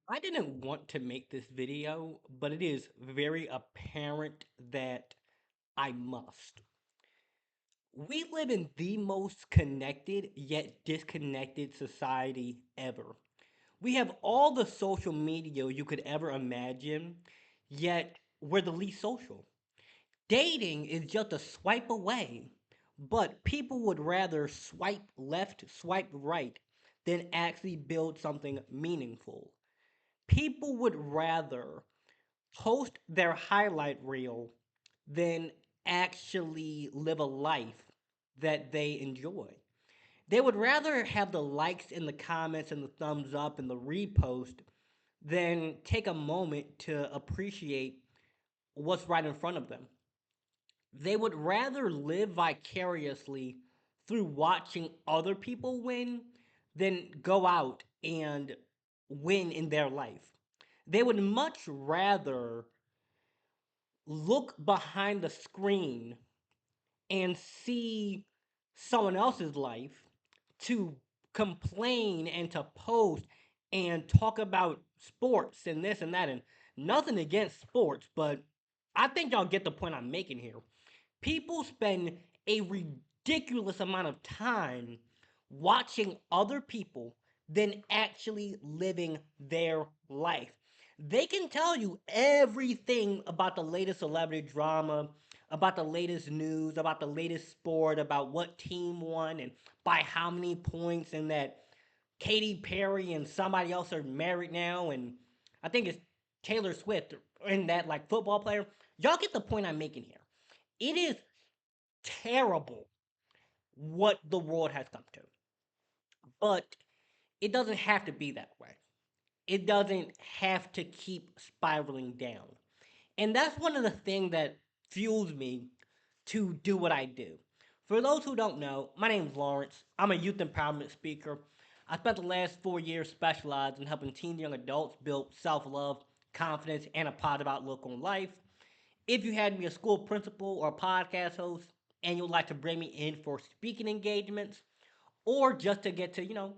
I didn't want to make this video, but it is very apparent that I must. We live in the most connected yet disconnected society ever. We have all the social media you could ever imagine, yet we're the least social. Dating is just a swipe away, but people would rather swipe left, swipe right than actually build something meaningful. People would rather post their highlight reel than actually live a life that they enjoy. They would rather have the likes and the comments and the thumbs up and the repost than take a moment to appreciate what's right in front of them. They would rather live vicariously through watching other people win than go out and win in their life. They would much rather look behind the screen and see someone else's life to complain and to post and talk about sports and this and that, and nothing against sports, but I think y'all get the point I'm making here. People spend a ridiculous amount of time watching other people than actually living their life. They can tell you everything about the latest celebrity drama, about the latest news, about the latest sport, about what team won and by how many points, and that Katy Perry and somebody else are married now, and I think it's Taylor Swift and that like football player. Y'all get the point I'm making here. It is terrible what the world has come to. But it doesn't have to be that way. It doesn't have to keep spiraling down. And that's one of the things that fuels me to do what I do. For those who don't know, my name is Lawrence. I'm a youth empowerment speaker. I spent the last 4 years specialized in helping teen and young adults build self love, confidence, and a positive outlook on life. If you had me a school principal or a podcast host and you'd like to bring me in for speaking engagements or just to get to,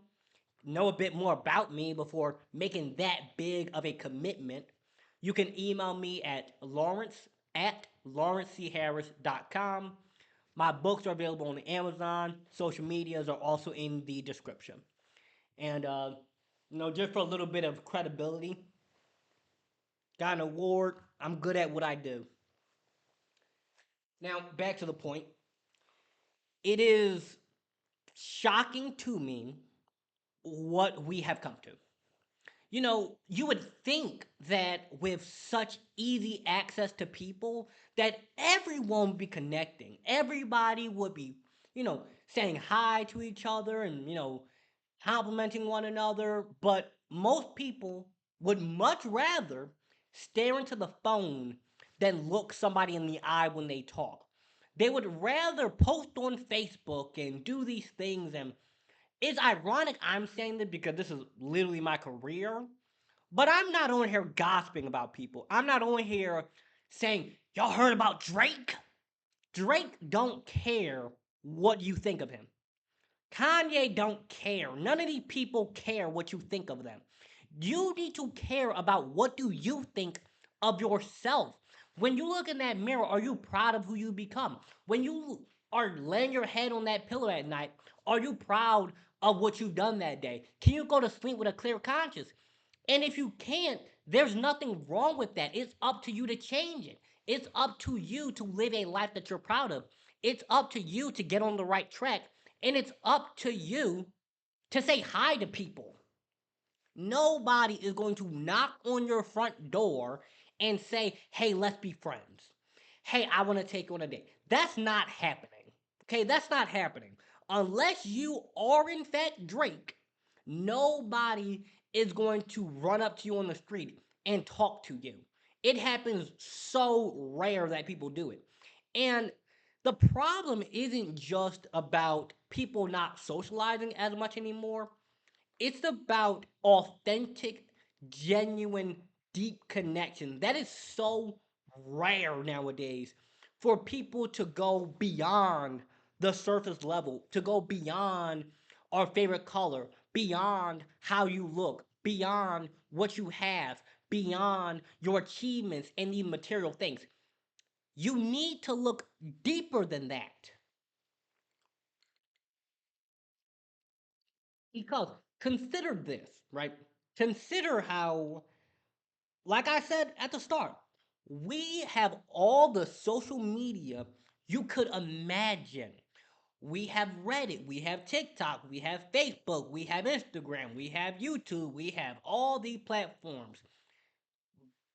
know a bit more about me before making that big of a commitment, you can email me at lawrence@lawrencecharris.com. My books are available on Amazon. Social medias are also in the description. And, just for a little bit of credibility, got an award. I'm good at what I do. Now, back to the point. It is shocking to me what we have come to. You would think that with such easy access to people, that everyone would be connecting. Everybody would be, saying hi to each other and, complimenting one another. But most people would much rather stare into the phone than look somebody in the eye when they talk. They would rather post on Facebook and do these things, and it's ironic I'm saying this because this is literally my career, but I'm not on here gossiping about people. I'm not on here saying, y'all heard about Drake? Drake don't care what you think of him. Kanye don't care. None of these people care what you think of them. You need to care about what do you think of yourself. When you look in that mirror, are you proud of who you become? When you are laying your head on that pillow at night, are you proud of what you've done that day? Can you go to sleep with a clear conscience? And if you can't, there's nothing wrong with that. It's up to you to change it. It's up to you to live a life that you're proud of. It's up to you to get on the right track. And it's up to you to say hi to people. Nobody is going to knock on your front door and say, hey, let's be friends. Hey, I want to take you on a date. That's not happening. Okay, that's not happening. Unless you are, in fact, Drake, nobody is going to run up to you on the street and talk to you. It happens so rare that people do it. And the problem isn't just about people not socializing as much anymore. It's about authentic, genuine, deep connection. That is so rare nowadays for people to go beyond the surface level, to go beyond our favorite color, beyond how you look, beyond what you have, beyond your achievements and the material things. You need to look deeper than that. Because consider this, right? Consider how, like I said at the start, we have all the social media you could imagine. We have Reddit, we have TikTok, we have Facebook, we have Instagram, we have YouTube, we have all these platforms.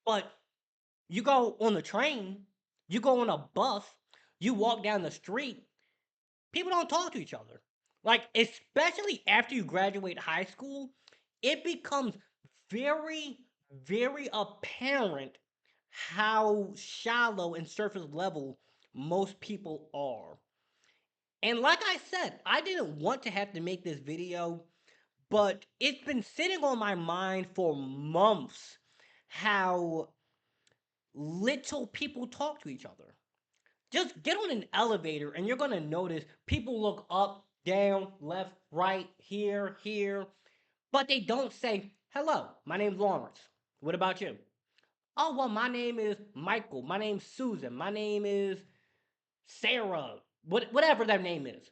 But you go on the train, you go on a bus, you walk down the street, people don't talk to each other. Like, especially after you graduate high school, it becomes very, very apparent how shallow and surface level most people are. And like I said, I didn't want to have to make this video, but it's been sitting on my mind for months how little people talk to each other. Just get on an elevator and you're going to notice people look up, down, left, right, here, but they don't say, "Hello, my name's Lawrence. What about you?" "Oh, well, my name is Michael. My name's Susan. My name is Sarah." Whatever their name is.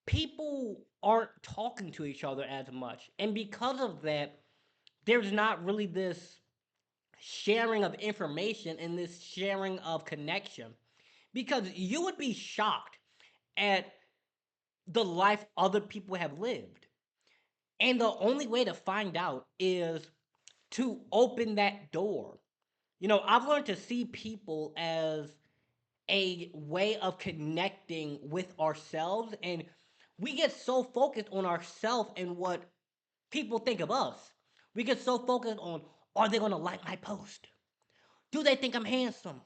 People aren't talking to each other as much. And because of that, there's not really this sharing of information and this sharing of connection. Because you would be shocked at the life other people have lived. And the only way to find out is to open that door. I've learned to see people as a way of connecting with ourselves, and we get so focused on ourselves and what people think of us. We get so focused on, are they going to like my post? Do they think I'm handsome?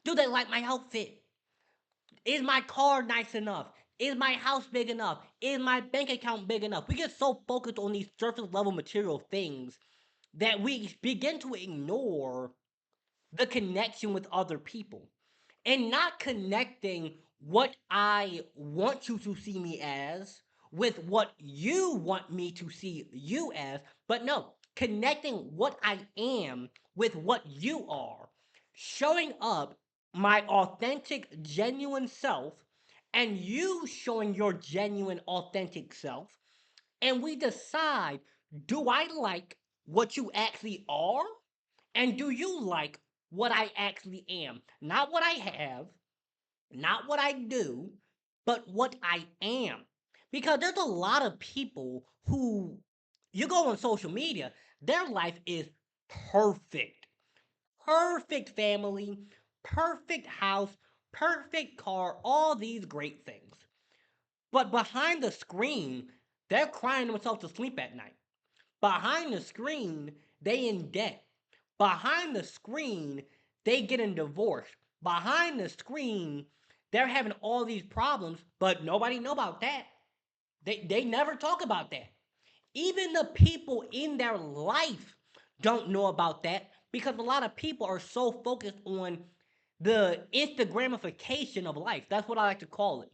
Do they like my outfit? Is my car nice enough? Is my house big enough? Is my bank account big enough? We get so focused on these surface level material things that we begin to ignore the connection with other people and not connecting what I want you to see me as with what you want me to see you as, but no, connecting what I am with what you are, showing up my authentic, genuine self, and you showing your genuine, authentic self, and we decide, do I like what you actually are? And do you like what I actually am? Not what I have, not what I do, but what I am. Because there's a lot of people who, you go on social media, their life is perfect. Perfect family, perfect house, perfect car, all these great things. But behind the screen, they're crying themselves to sleep at night. Behind the screen, they in debt. Behind the screen, they getting divorced. Behind the screen, they're having all these problems, but nobody know about that. They never talk about that. Even the people in their life don't know about that because a lot of people are so focused on the Instagramification of life. That's what I like to call it.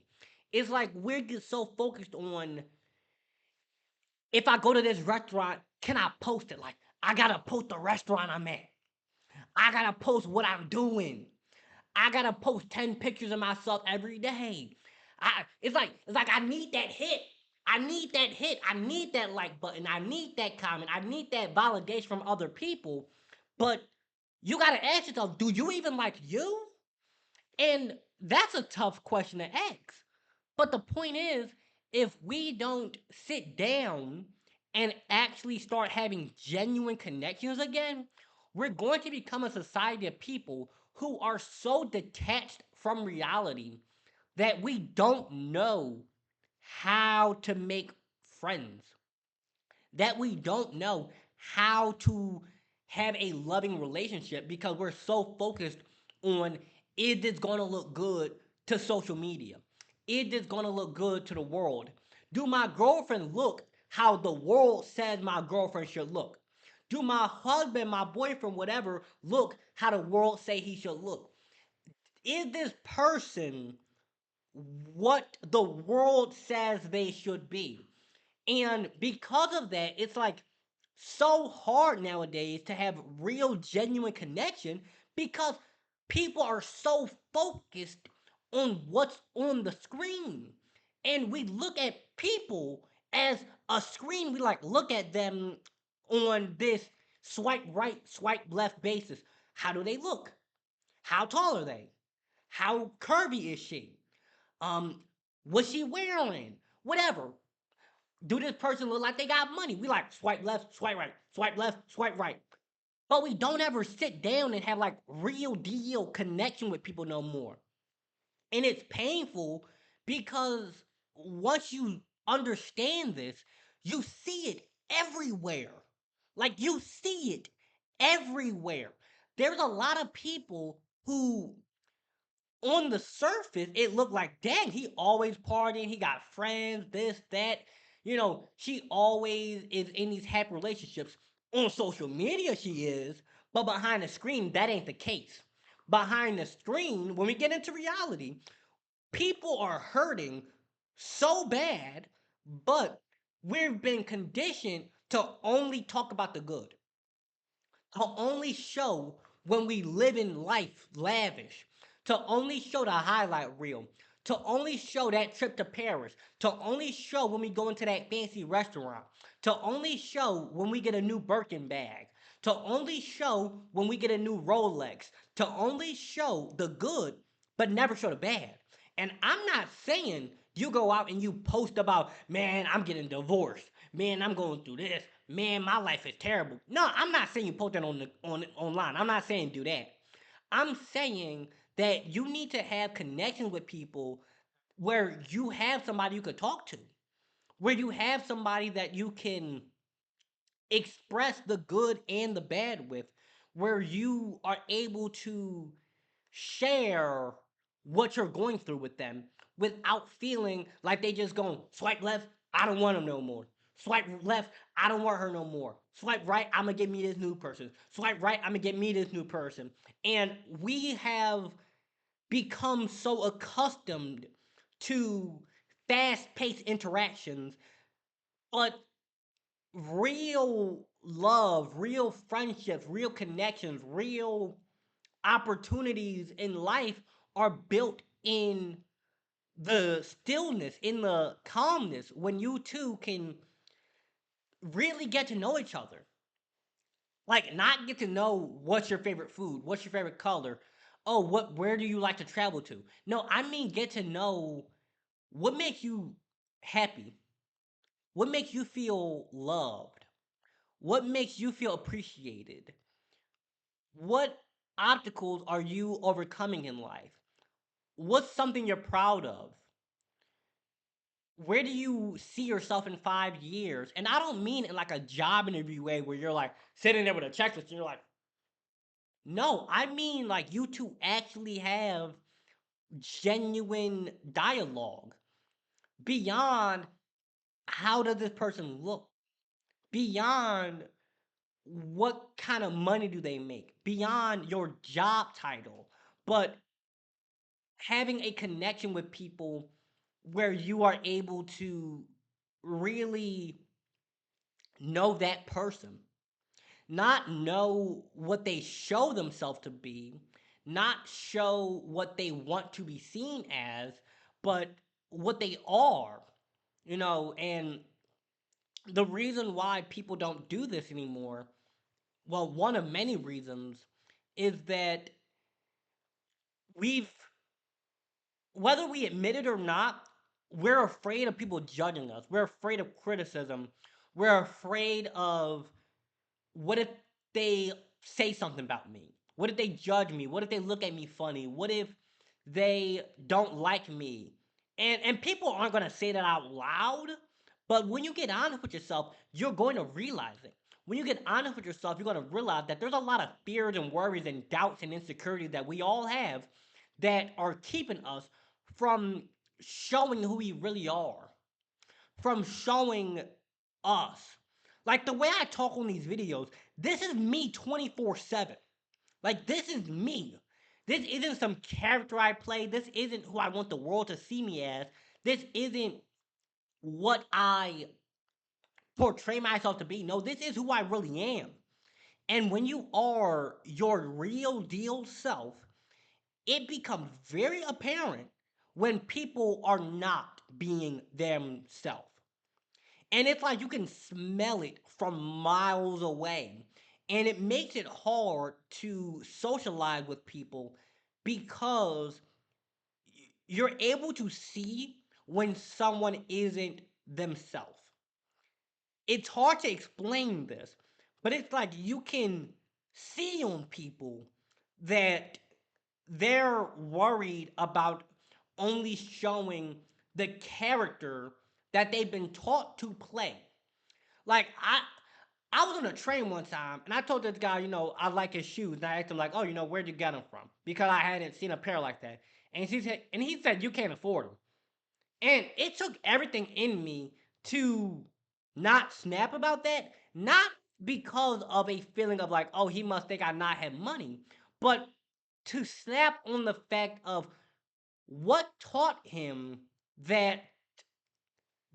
It's like we're just so focused on, if I go to this restaurant, can I post it? Like, I gotta post the restaurant I'm at. I gotta post what I'm doing. I gotta post 10 pictures of myself every day. It's like I need that hit. I need that hit. I need that like button. I need that comment. I need that validation from other people. But you gotta ask yourself, do you even like you? And that's a tough question to ask. But the point is, if we don't sit down and actually start having genuine connections again, we're going to become a society of people who are so detached from reality that we don't know how to make friends, that we don't know how to have a loving relationship because we're so focused on, is this going to look good to social media? Is this going to look good to the world? Do my girlfriend look how the world says my girlfriend should look? Do my husband, my boyfriend, whatever, look how the world say he should look? Is this person what the world says they should be? And because of that, it's like so hard nowadays to have real, genuine connection because people are so focused on what's on the screen. And we look at people as a screen. We like look at them on this swipe right, swipe left basis. How do they look? How tall are they? How curvy is she? Um, what's she wearing? Whatever. Do this person look like they got money? We like swipe left, swipe right, swipe left, swipe right. But we don't ever sit down and have like real deal connection with people no more. And it's painful because once you understand this, you see it everywhere. Like you see it everywhere. There's a lot of people who on the surface, it looked like, dang, he always partying. He got friends, this, that. She always is in these happy relationships. On social media, she is, but behind the screen, that ain't the case. Behind the screen, when we get into reality, people are hurting so bad, but we've been conditioned to only talk about the good, to only show when we live in life lavish, to only show the highlight reel, to only show that trip to Paris, to only show when we go into that fancy restaurant, to only show when we get a new Birkin bag, to only show when we get a new Rolex, to only show the good, but never show the bad. And I'm not saying you go out and you post about, man, I'm getting divorced. Man, I'm going through this. Man, my life is terrible. No, I'm not saying you post that on online. I'm not saying do that. I'm saying that you need to have connections with people where you have somebody you could talk to, where you have somebody that you can express the good and the bad with, where you are able to share what you're going through with them without feeling like they just going swipe left, I don't want them no more. Swipe left, I don't want her no more. Swipe right, I'm gonna get me this new person. Swipe right, I'm gonna get me this new person. And we have become so accustomed to fast paced interactions, but real love, real friendships, real connections, real opportunities in life are built in the stillness, in the calmness, when you two can really get to know each other. Like, not get to know what's your favorite food, what's your favorite color, oh, where do you like to travel to? No, I mean, get to know what makes you happy, what makes you feel loved, what makes you feel appreciated, what obstacles are you overcoming in life, what's something you're proud of, where do you see yourself in 5 years? And I don't mean in like a job interview way where you're like sitting there with a checklist and you're like, no, I mean like you two actually have genuine dialogue beyond how does this person look, beyond what kind of money do they make, beyond your job title, but having a connection with people where you are able to really know that person, not know what they show themselves to be, not show what they want to be seen as, but what they are, and the reason why people don't do this anymore, well, one of many reasons is that we've, whether we admit it or not, we're afraid of people judging us. We're afraid of criticism. We're afraid of, what if they say something about me? What if they judge me? What if they look at me funny? What if they don't like me? And people aren't gonna say that out loud, but when you get honest with yourself, you're going to realize it. When you get honest with yourself, you're gonna realize that there's a lot of fears and worries and doubts and insecurities that we all have that are keeping us from showing who we really are, from showing us. Like the way I talk on these videos, this is me 24/7. Like this is me. This isn't some character I play. This isn't who I want the world to see me as. This isn't what I portray myself to be. No, this is who I really am. And when you are your real deal self, it becomes very apparent when people are not being themselves. And it's like you can smell it from miles away. And it makes it hard to socialize with people because you're able to see when someone isn't themselves. It's hard to explain this, but it's like you can see on people that they're worried about only showing the character that they've been taught to play. Like I was on a train one time and I told this guy, I like his shoes. And I asked him like, oh, where'd you get them from? Because I hadn't seen a pair like that. And he said you can't afford them. And it took everything in me to not snap about that, not because of a feeling of like, oh, he must think I not have money, but to snap on the fact of what taught him that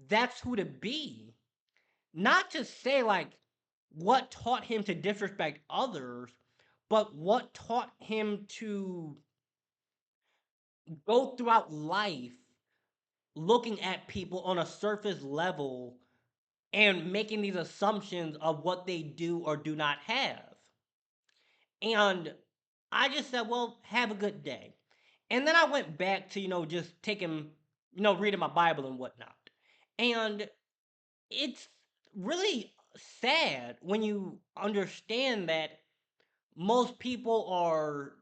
that's who to be. Not to say like what taught him to disrespect others, but what taught him to go throughout life looking at people on a surface level and making these assumptions of what they do or do not have. And I just said, well, have a good day. And then I went back to, just taking, reading my Bible and whatnot. And it's really sad when you understand that most people are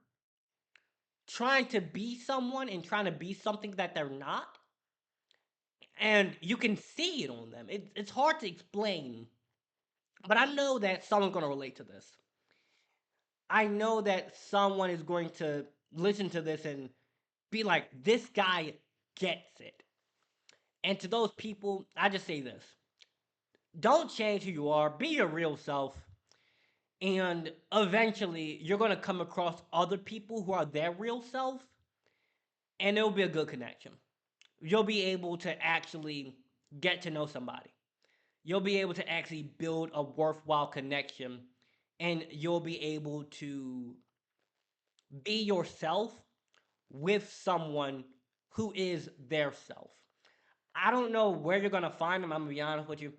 trying to be someone and trying to be something that they're not. And you can see it on them. It's hard to explain, but I know that someone's going to relate to this. I know that someone is going to listen to this and be like, this guy gets it. And to those people, I just say this: don't change who you are, be your real self. And eventually, you're going to come across other people who are their real self, and it'll be a good connection. You'll be able to actually get to know somebody. You'll be able to actually build a worthwhile connection, and you'll be able to be yourself with someone who is their self. I don't know where you're gonna find them. I'm gonna be honest with you.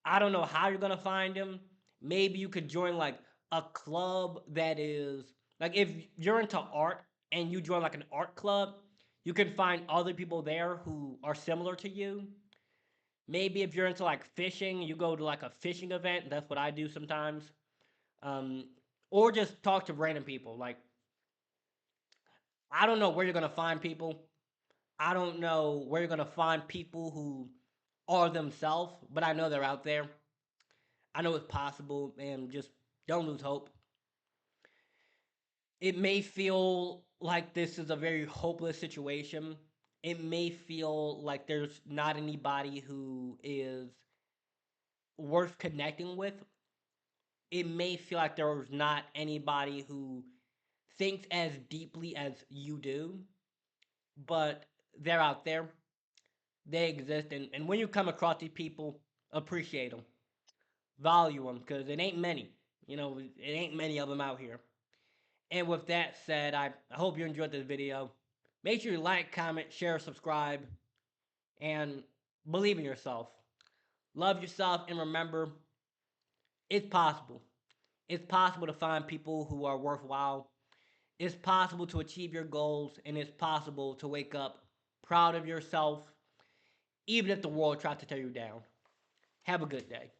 I don't know how you're gonna find them. Maybe you could join like a club that is like if you're into art and you join like an art club, you can find other people there who are similar to you. Maybe if you're into like fishing, you go to like a fishing event. That's what I do sometimes. Um, or just talk to random people. Like I don't know where you're gonna find people. I don't know where you're gonna find people who are themselves, but I know they're out there. I know it's possible, and just don't lose hope. It may feel like this is a very hopeless situation. It may feel like there's not anybody who is worth connecting with. It may feel like there's not anybody who thinks as deeply as you do, but they're out there. They exist, and when you come across these people, appreciate them, value them, because it ain't many. It ain't many of them out here. And with that said, I hope you enjoyed this video. Make sure you like, comment, share, subscribe, and believe in yourself. Love yourself, and remember, it's possible. It's possible to find people who are worthwhile. It's possible to achieve your goals, and it's possible to wake up proud of yourself, even if the world tries to tear you down. Have a good day.